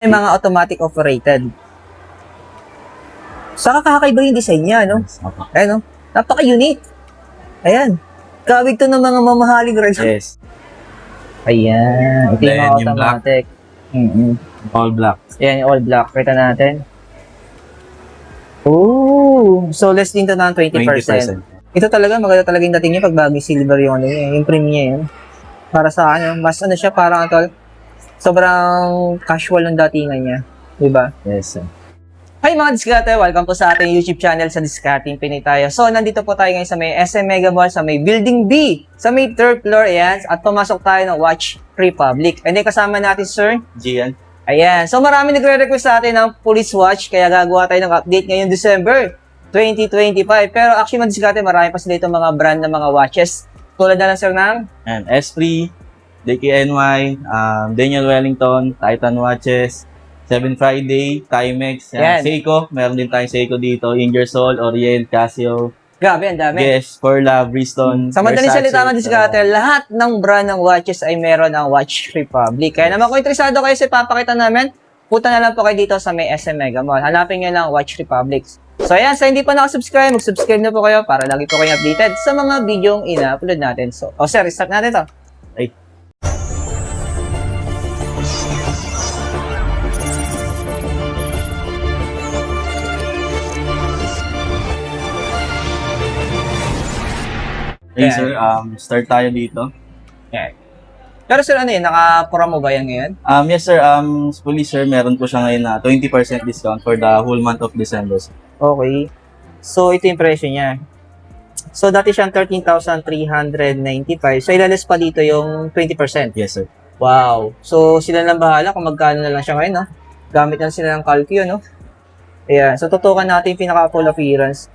May mga automatic operated. Saka kakaiba yung design niya, no? Ayan, no? Napaka-unique. Ayan. Kawig to ng mga mamahaling relo. Yes. Ayan. Ito yung mga Then, yung automatic. All black. Ayan, yung all black. Kita natin. Ooh. So, less din to ng 20%. 20%. Ito talaga, maganda talaga yung dating niya pag bagay silver yung ano niya, yung print niya yun. Para sa akin, mas ano siya, parang ito, sobrang casual ng datingan niya. Diba? Yes, sir. Hi mga Diskarte! Welcome po sa ating YouTube channel sa Discarding Pinoy tayo. So, nandito po tayo ngayon sa may SM Mega Mall, sa may Building B, sa may 3rd floor, ayan. At pumasok tayo ng Watch Republic. And then kasama natin, sir. Gian. Ayan. So, marami nagre-request sa atin ng Police Watch, kaya gagawa tayo ng update ngayong December 2025. Pero actually, mga Diskarte, marami pa sila itong mga brand ng mga watches. Tulad na lang, sir, ng And S3, DKNY, Daniel Wellington, Titan Watches, 7 Friday, Timex, Yan. Seiko. Meron din tayong Seiko dito. Ingersoll, Orient, Casio, grabe, ang dami. Guess, Forla, Bridgestone, Sa madaling Versace. salita mga Diskarte, lahat ng brand ng watches ay meron ang Watch Republic. Kaya naman kung interesado kayo sa ipapakita namin, punta na lang po kayo dito sa may SM Mega Mall. Hanapin nyo lang Watch Republic. So ayan, sa hindi pa nakasubscribe, mag-subscribe na po kayo para lagi po kayong updated sa mga videong ina-upload natin. So, sir, start natin to. Ay. Okay, Ayan. sir, start tayo dito. Ayan. Pero sir, ano yun? Naka-promo ba yan ngayon? Yes, sir, fully, sir, meron po siya ngayon na 20% discount for the whole month of December, sir. Okay. So, ito yung presyo niya. So, dati siyang 13,395. So, ilalis pa dito yung 20%. Yes, sir. Wow. So, sila lang bahala kung magkano na lang siya ngayon, no? Gamit lang sila ng Calcio, no? Ayan. So, tutukan natin yung pinaka-full appearance.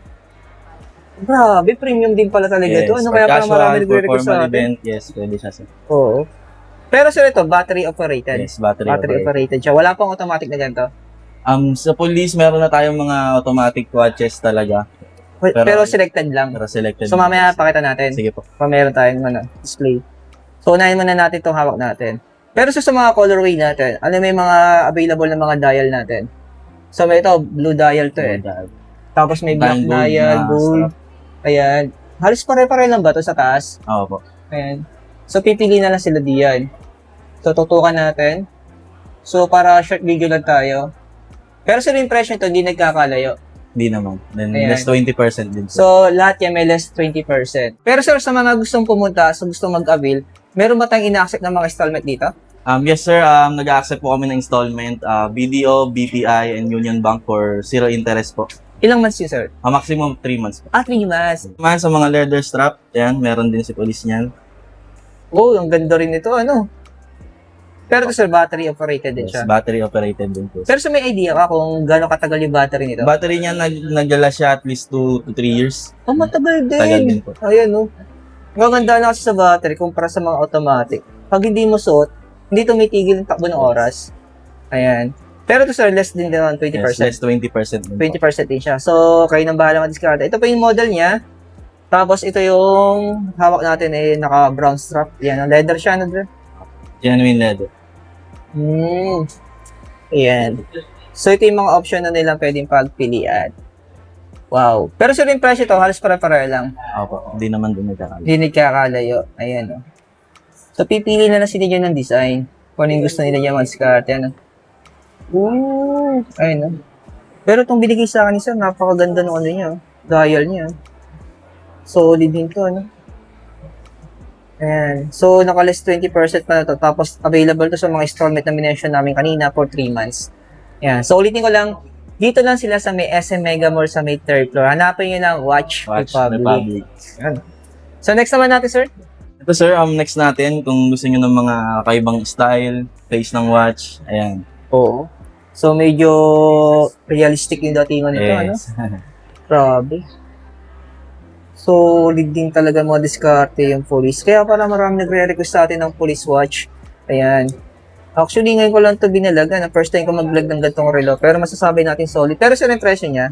Grabe, premium din pala talaga ito. Ano for kaya parang casual, marami for nagre-request formal sa atin? event, yes, pwede siya, sir. Oo. Pero sir, ito, battery operated. Yes, battery Operated siya. Wala pang automatic na ganito. Sa police, meron na tayong mga automatic watches talaga. Pero selected lang. Pero selected. So, mamaya pakita natin. Sige po. Pa meron tayong display. So, unahin muna natin itong hawak natin. Pero sa mga colorway natin, ano may mga available na mga dial natin? So, may ito, blue dial to eh. Tapos may black Tayong gold dial, na gold. Ayan. Halos pare-pare lang ba ito sa taas? Oo po. Ayan. So, pipili na lang sila diyan. So, tutukan natin. So, para short video lang tayo. Pero sa impression ito, hindi nagkakalayo. Hindi naman. Then, Ayan. less 20% din. Sir. So, lahat yan may less 20%. Pero sir, sa mga gustong pumunta, sa gustong mag-avail, meron ba tayong ina-accept ng mga installment dito? Yes, sir. Nag-accept po kami ng installment. BDO, BPI, and Union Bank for zero interest po. Ilang months yun, sir? Maximum 3 months po. 3 months. Man, sa mga leather strap, yan, meron din si police niyan. Oh, ang ganda rin nito, ano? Pero ito, sir, battery operated din Yes, siya. battery operated din po. Pero sa may idea ka kung gano'ng katagal yung battery nito? Battery niya, nagdala siya at least 2 to 3 years. Oh, matagal din. Tagal din po. Ayan, no? Ang ganda na kasi sa battery kumpara sa mga automatic. Pag hindi mo suot, hindi tumitigil yung takbo ng oras. Ayan. Pero ito, sir, less din naman, 20%. Yes, less 20% din po. 20% din siya. So, kayo nang bahala mag-discard. Ito pa yung model niya. Tapos, ito yung hawak natin eh, naka-brown strap. Yan, ang leather siya. Ano, Genuine leather. Ayan. So, ito yung mga option na nilang pwedeng pagpilian. Wow. Pero sa yung presyo ito, halos pare-pare lang. Opo, hindi naman din nagkakala. Hindi nagkakalayo. Ayan, oh. So, pipili na lang sila dyan ng design. Kung ano yung gusto nila dyan mag-discard. Ayan, oh. Ooh. Ayun, oh. Pero itong binigay sa akin ni sir, napakaganda ng ano niya, oh. Dial niya. Solid din to, ano. Ayan. So, naka-less 20% pa na to. Tapos, available to sa mga installment na minention namin kanina for 3 months. Ayan. So, ulitin ko lang, dito lang sila sa may SM Mega Mall sa may 3rd floor. Hanapin nyo ng Watch Republic. Ayan. So, next naman natin, sir. Ito sir, next natin, kung gusto nyo ng mga kaibang style, face ng watch, ayan. Oo. So, medyo realistic yung datingan nito, ano? Yes. Grabe. Solid din talaga mga diskarte yung police. Kaya pala marami nagre-request sa atin ng police watch. Ayan. Actually, ngayon ko lang ito binalaga na first time ko mag-vlog ng gantong relo. Pero masasabi natin solid. Pero sa impression niya,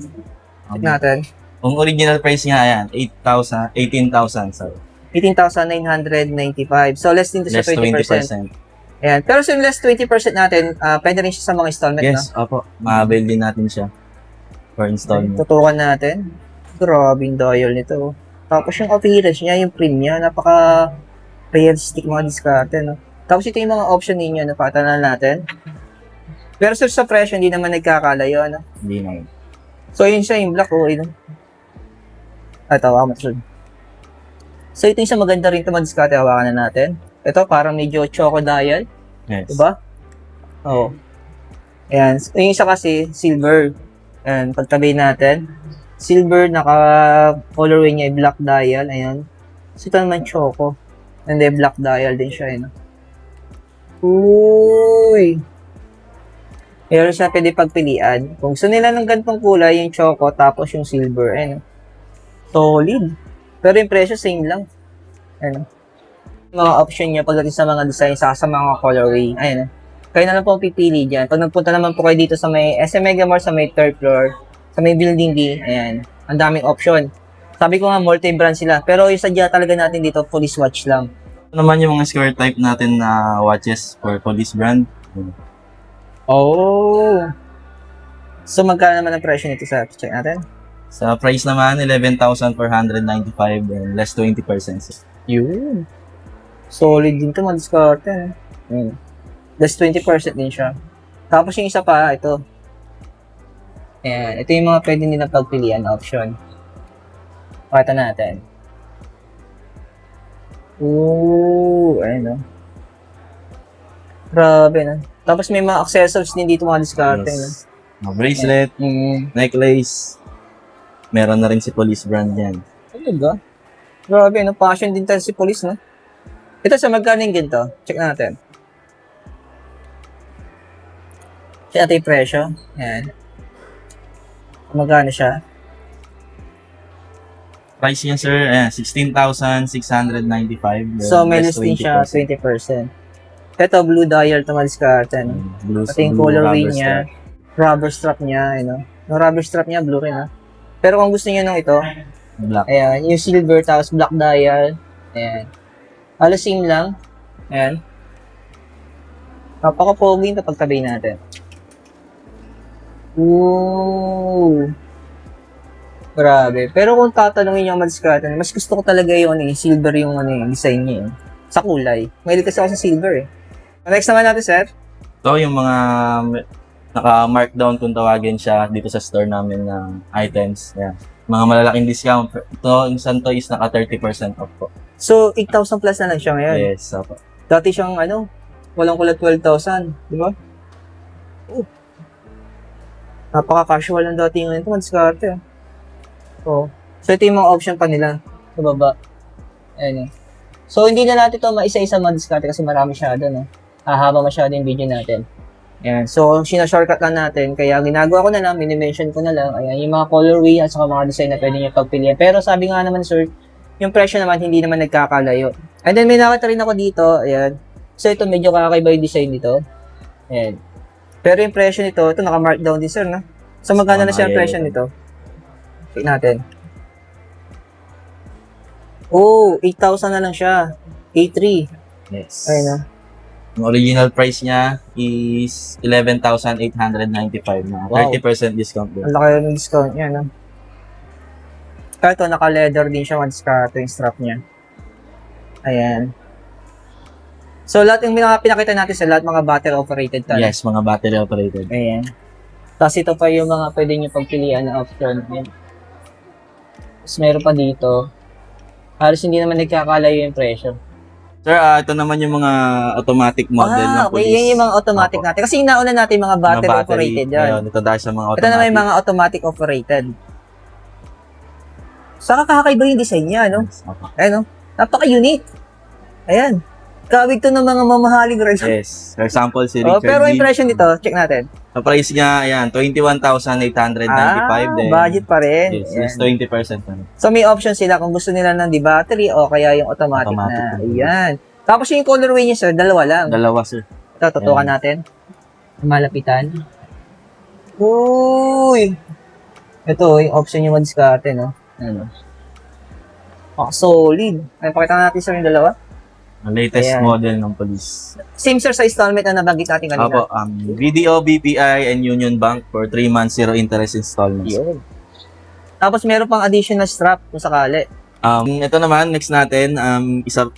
check natin. Kung original price nga yan, 18,000 sir. 18,995. So, less din to sa Less 20%. 20%. Ayan. Pero so yung less 20% natin, pwede rin siya sa mga installment, Yes, opo. Ma-avail din natin siya for installment. Tutukan natin. Grabe yung dial nito. Tapos yung appearance niya, yung print niya, napaka-realistic mga diskarte, no? Tapos ito yung mga option ninyo, napatanan natin. Pero sir, sa presyo, hindi naman nagkakalayo, ano? Hindi naman. So, yun siya, yung black, oh, yun. Tawa ka, So, ito yung isa maganda rin ito, mga diskarte, hawakan na natin. Ito, parang medyo choco dial. Yes. Diba? Oo. Ayan. So, yung isa kasi, silver. Ayan, pagtabi natin. Silver, naka-colorway niya, black dial. Ayan. So, ito naman choco. And then, black dial din siya. Ayan. Uy! Meron siya pwede pagpilian. Kung gusto nila ng ganitong kulay, yung choco, tapos yung silver. Ayan. Solid. Pero yung presyo, same lang. Ayan. Mga option niya pagdating sa mga design sa mga colorway. Ayan. Kayo na lang po pipili dyan. Pag nagpunta naman po kayo dito sa may SM Mega Mall, sa may 3rd floor, sa may building D, ayan. Ang daming option. Sabi ko nga, multi-brand sila. Pero yung sadya talaga natin dito, police watch lang. Ito naman yung mga square type natin na watches for police brand. Oh! So, magkano naman ang presyo nito sa check natin? Sa price naman, 11,495 and less 20%. Yun. Solid din ito, mga diskarte. Less 20% din siya. Tapos yung isa pa, ito. Ayan, ito yung mga pwede nila pagpilian na option. Pakita natin. Ooh, ayun, no? Grabe, no? Tapos may mga accessories din dito, mga diskarte, no? Yes. Mga bracelet, necklace. Meron na rin si police brand yan. Talaga? Grabe, no? Passion din tayo si police, no? Ito sa magkano yung ganito? Check natin. Check natin yung presyo. Ayan. Magkano siya? Price niya, sir, 16,695. So, may less din siya, 20%. Ito, blue dial, ito mga diskarte, no? Blue, Pati yung blue colorway rubber niya, strap. rubber strap niya, you know. Yung rubber strap niya, blue rin, ha? Pero kung gusto niyo nung ito, Black. ayan, yung silver, tapos black dial, ayan. Halos same lang, ayan. Napaka-pogi na pagtabi natin. Ooh! Grabe. Pero kung tatanungin niyo ang madiskarte, mas gusto ko talaga yung silver yung design niya. Sa kulay. Mahilig kasi ako sa silver eh. Next naman natin, sir. Ito yung mga naka-markdown kung tawagin siya dito sa store namin ng items. Yan. Mga malalaking discount. Ito, yung santo is naka 30% off po. So, 8,000 plus na lang siya ngayon. Yes, opo. Dati siyang walang kulat 12,000. Di ba? Oh. Napaka-casual lang dati yung ito. Madiskarte. Oh. So, ito yung mga option pa nila. Sa baba. Ayan. So, hindi na natin ito maisa-isa madiskarte kasi marami masyado, no? Hahaba masyado yung video natin. Ayan. So, sinashortcut lang natin. Kaya ginagawa ko na lang, mini-mention ko na lang. Ayan, yung mga colorway at saka mga design na pwede nyo pagpilian. Pero sabi nga naman, sir, yung presyo naman, hindi naman nagkakalayo. And then, may nakita rin ako dito. Ayan. So, ito medyo kakaiba yung design nito. Ayan. Pero yung presyo nito, ito naka-markdown din, sir, no? So, magkano na siya ang presyo nito? Check natin. Oh, 8,000 na lang siya. A3. Yes. Ayun na. Yung original price niya is 11,895 na. Wow. 30% discount din. Ang laki ng discount niya, no? Kaya ito, naka-leather din siya, madiskarte yung strap niya. Ayan. So, lahat yung pinakita natin sa lahat, mga battery operated tayo. Yes, mga battery operated. Ayan. Tapos ito pa yung mga pwede nyo pagpilian na option. Ayan. Tapos meron pa dito. Halos hindi naman nagkakalayo yung presyo. Sir, ito naman yung mga automatic model ng okay. police. Yan yung mga automatic Opo. natin. Kasi yung nauna natin mga battery operated yan. Ngayon, ito dahil sa mga automatic. Ito naman yung mga automatic operated. Saka kakaiba yung design niya, no? Yes, opo. Ayan, no? Napaka-unique. Ayan. Kawig to ng mga mamahaling relo. Yes. For example, si Oh, Richard pero Lee. impression dito, check natin. Ang price niya, ayan, 21,895 din. Budget pa rin. Yes, Ayan. yes, 20% na. So may option sila kung gusto nila ng battery o kaya yung automatic na. Ayan. Tapos yung colorway niya, sir, dalawa lang. Dalawa, sir. Ito, tutukan natin. Malapitan. Uy! Ito, yung option yung madiskarte, no? Ano? Solid. Ay, pakita natin, sir, yung dalawa. Ang latest Ayan. model ng police. Same sir sa installment na nabanggit natin kanina. Opo, BDO, BPI, and Union Bank for 3 months, 0 interest installments. Yun. Tapos meron pang additional strap kung sakali. Ito naman, next natin,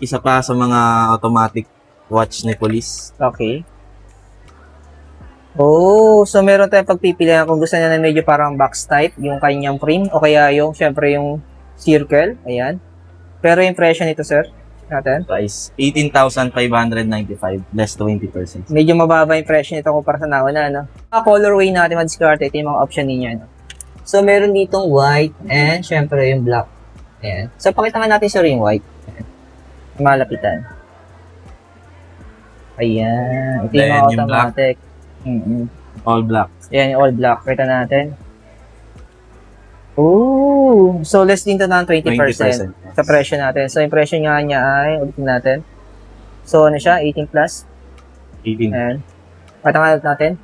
isa pa sa mga automatic watch ni police. Okay. Oh, so meron tayong pagpipilian kung gusto niya na medyo parang box type, yung kanyang frame, o kaya yung, syempre yung circle. Ayan. Pero yung presyo nito, sir, natin, Price, 18,595, less 20%. medyo mababa yung presyo nito kumpara sa nauna, no? Mga colorway natin, ma-discard, ito yung mga option ninyo, no? So, meron ditong white and syempre yung black. Ayan. So, pakita nga natin, sir, yung white. Ayan. Malapitan. Ayan. Ito yung Then, mga yung black. automatic. All black. Ayan, yung all black. Kita natin. Ooh! So, less din to ng 20%, 20%. sa presyo natin. So, yung presyo niya ay, ulitin natin. So, ano siya? 18 plus. 18. Ayan. Patangalat natin.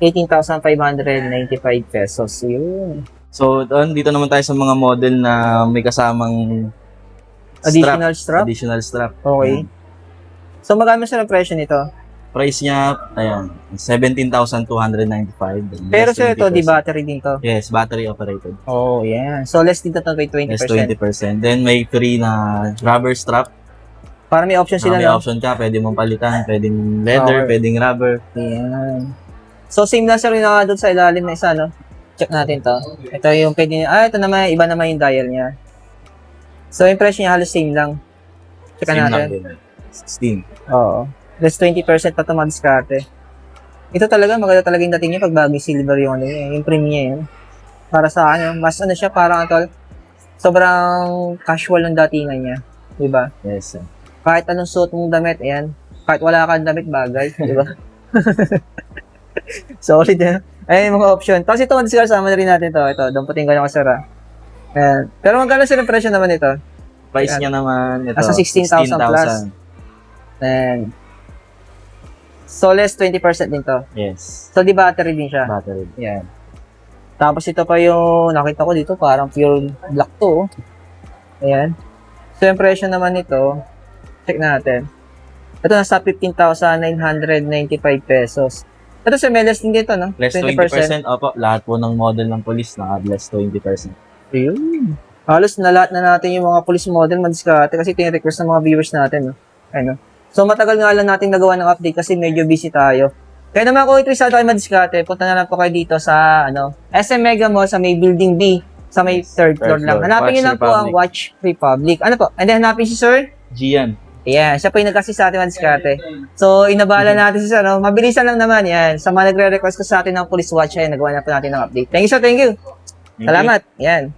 18,595 pesos. Yun. So, dito naman tayo sa mga model na may kasamang Additional strap. Additional strap. Okay. So, magkano siya ng presyo nito? Price niya, ayan, 17,295. Pero Less sir, ito, 20%. di battery din to. Yes, battery operated. Oh, yeah. So, less din to by 20%. Less 20%. Then may free na rubber strap. Para may option sila, May no? option ka, pwede mong palitan, pwedeng leather, Okay. pwedeng rubber. Ayan. So, same lang sir yung doon sa ilalim na isa, no? Check natin to. Ito yung pwede ito naman, iba naman yung dial niya. So, yung presyo niya halos same lang. Check Same lang natin. din. 16. Oo. Less 20% pa ito madiskarte. Ito talaga, maganda talaga yung dating niya pag bagay silver yung ano niya, yung print niya yun. Para sa akin, mas ano siya, parang ito, sobrang casual ng datingan niya. Diba? Yes. Sir. Kahit anong suot mong damit, ayan. Kahit wala kang damit, bagay. Diba? Solid yan. Ayan yung mga option. Tapos ito, madiskarte, sama na rin natin ito. Ito, dumputin ko na kasara. Ayan. Pero magkano sila presyo naman ito? Price Ayan. niya naman, ito, Nasa 16,000 plus. Ayan. So, less 20% din to. Yes. So, di battery din siya. Battery. Yan. Tapos ito pa yung nakita ko dito, parang pure black to. Ayan. So, yung presyo naman nito, check natin. Ito nasa 15,995 pesos. Ito sa may less din dito, no? Less 20%. Opo, lahat po ng model ng police naka-less 20%. Ayun. Halos na lahat na natin yung mga police model madiskarte kasi ito yung request ng mga viewers natin, no? Ano? So, matagal nga lang natin nagawa ng update kasi medyo busy tayo. Kaya naman kung interesado kayo madiskarte, punta na lang po kayo dito sa SM Mega Mall sa may Building B, sa may third floor lang. floor. Hanapin nyo lang po ang Watch Republic. Ano po? And then hanapin si Sir? Gian. Ayan, siya po yung nag-assist sa atin madiskarte. So, inabala natin si Sir. No? Mabilisan lang naman yan. Sa mga nagre-request ko sa atin ng police watch, ayan, nagawa na po natin ng update. Thank you, sir. Thank you. Thank you. Salamat. Yan.